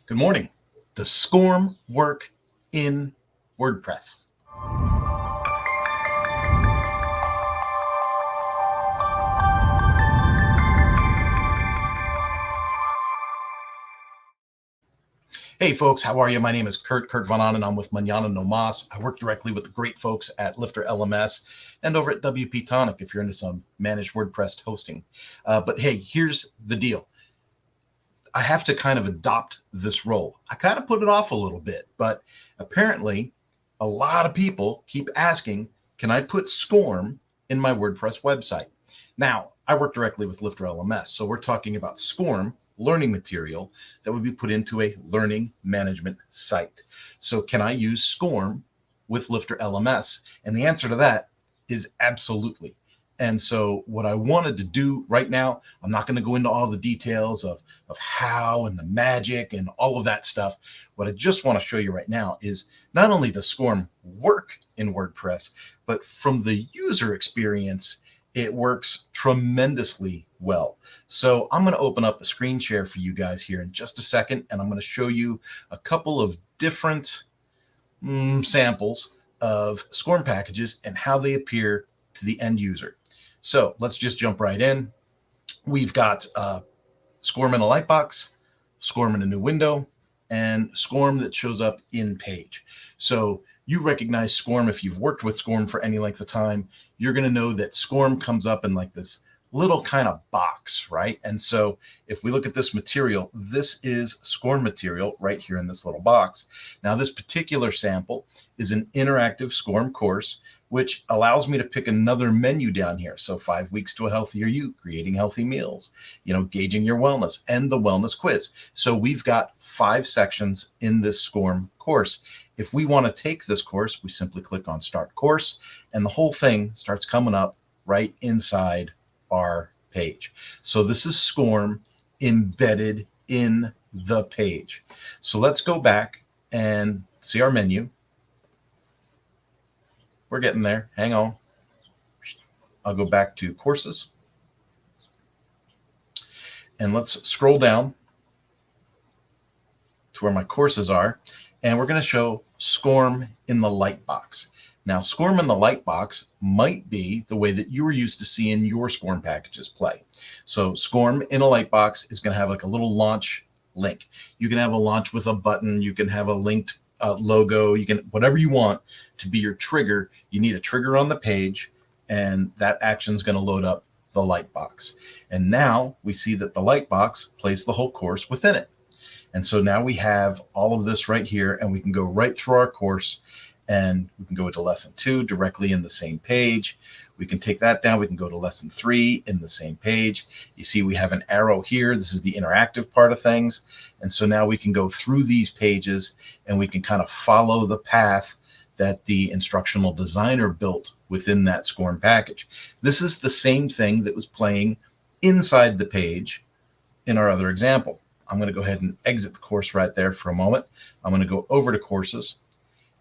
Good morning. Does SCORM work in WordPress? Hey folks, how are you? My name is Kurt Von Ahn, and I'm with Manana No Mas. I work directly with the great folks at Lifter LMS and over at WP Tonic if you're into some managed WordPress hosting. But hey, here's the deal. I have to kind of adopt this role. I kind of put it off a little bit, but apparently a lot of people keep asking, can I put SCORM in my WordPress website? Now, I work directly with Lifter LMS, so we're talking about SCORM learning material that would be put into a learning management site. So can I use SCORM with Lifter LMS? And the answer to that is absolutely. And so what I wanted to do right now, I'm not going to go into all the details of how and the magic and all of that stuff. What I just want to show you right now is not only does SCORM work in WordPress, but from the user experience, it works tremendously well. So I'm going to open up a screen share for you guys here in just a second, and I'm going to show you a couple of different samples of SCORM packages and how they appear to the end user. So let's just jump right in. We've got SCORM in a lightbox, SCORM in a new window, and SCORM that shows up in page. So you recognize SCORM if you've worked with SCORM for any length of time. You're going to know that SCORM comes up in like this little kind of box, right? And so if we look at this material, this is SCORM material right here in this little box. Now, this particular sample is an interactive SCORM course, which allows me to pick another menu down here. So 5 weeks to a healthier you, creating healthy meals, gauging your wellness, and the wellness quiz. So we've got 5 sections in this SCORM course. If we want to take this course, we simply click on Start Course, and the whole thing starts coming up right inside our page. So this is SCORM embedded in the page. So let's go back and see our menu. We're getting there. Hang on. I'll go back to courses. And let's scroll down to where my courses are. And we're going to show SCORM in the lightbox. Now, SCORM in the lightbox might be the way that you were used to seeing your SCORM packages play. So SCORM in a lightbox is going to have like a little launch link. You can have a launch with a button. You can have a linked logo. You can, whatever you want to be your trigger. You need a trigger on the page, and that action is going to load up the lightbox. And now we see that the lightbox plays the whole course within it. And so now we have all of this right here, and we can go right through our course, and we can go to lesson 2 directly in the same page. We can take that down. We can go to lesson 3 in the same page. You see we have an arrow here. This is the interactive part of things. And so now we can go through these pages, and we can kind of follow the path that the instructional designer built within that SCORM package. This is the same thing that was playing inside the page in our other example. I'm going to go ahead and exit the course right there for a moment. I'm going to go over to courses,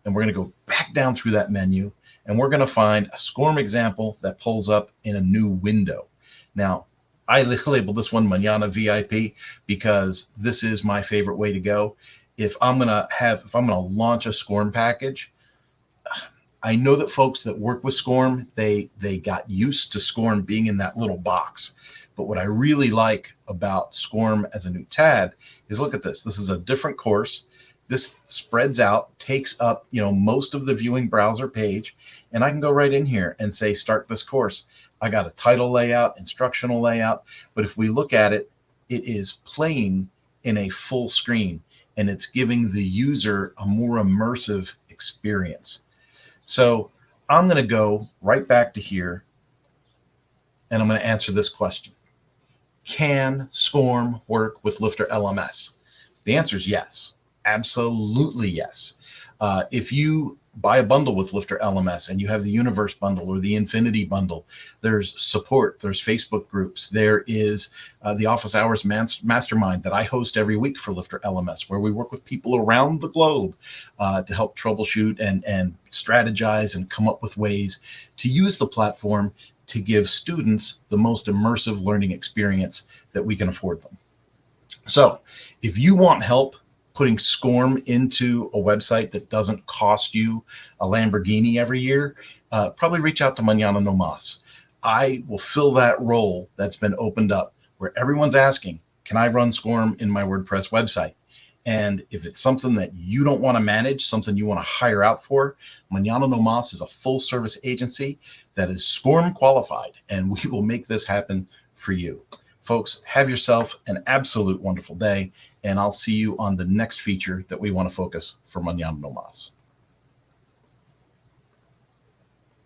and we're going to go back down through that menu, and we're going to find a SCORM example that pulls up in a new window. Now, I labeled this one Manana VIP because this is my favorite way to go. If I'm going to launch a SCORM package, I know that folks that work with SCORM, they got used to SCORM being in that little box. But what I really like about SCORM as a new tab is, look at this. This is a different course. This spreads out, takes up, most of the viewing browser page, and I can go right in here and say, start this course. I got a title layout, instructional layout, but if we look at it, it is playing in a full screen, and it's giving the user a more immersive experience. So I'm going to go right back to here, and I'm going to answer this question. Can SCORM work with Lifter LMS? The answer is yes. Absolutely yes. If you buy a bundle with Lifter LMS and you have the Universe bundle or the Infinity bundle, there's support, there's Facebook groups, there is the Office Hours Mastermind that I host every week for Lifter LMS, where we work with people around the globe to help troubleshoot and strategize and come up with ways to use the platform to give students the most immersive learning experience that we can afford them. So if you want help putting SCORM into a website that doesn't cost you a Lamborghini every year, probably reach out to Manana No Mas. I will fill that role that's been opened up where everyone's asking, can I run SCORM in my WordPress website? And if it's something that you don't want to manage, something you want to hire out for, Manana No Mas is a full service agency that is SCORM qualified, and we will make this happen for you. Folks, have yourself an absolute wonderful day, and I'll see you on the next feature that we want to focus for Manana No Mas.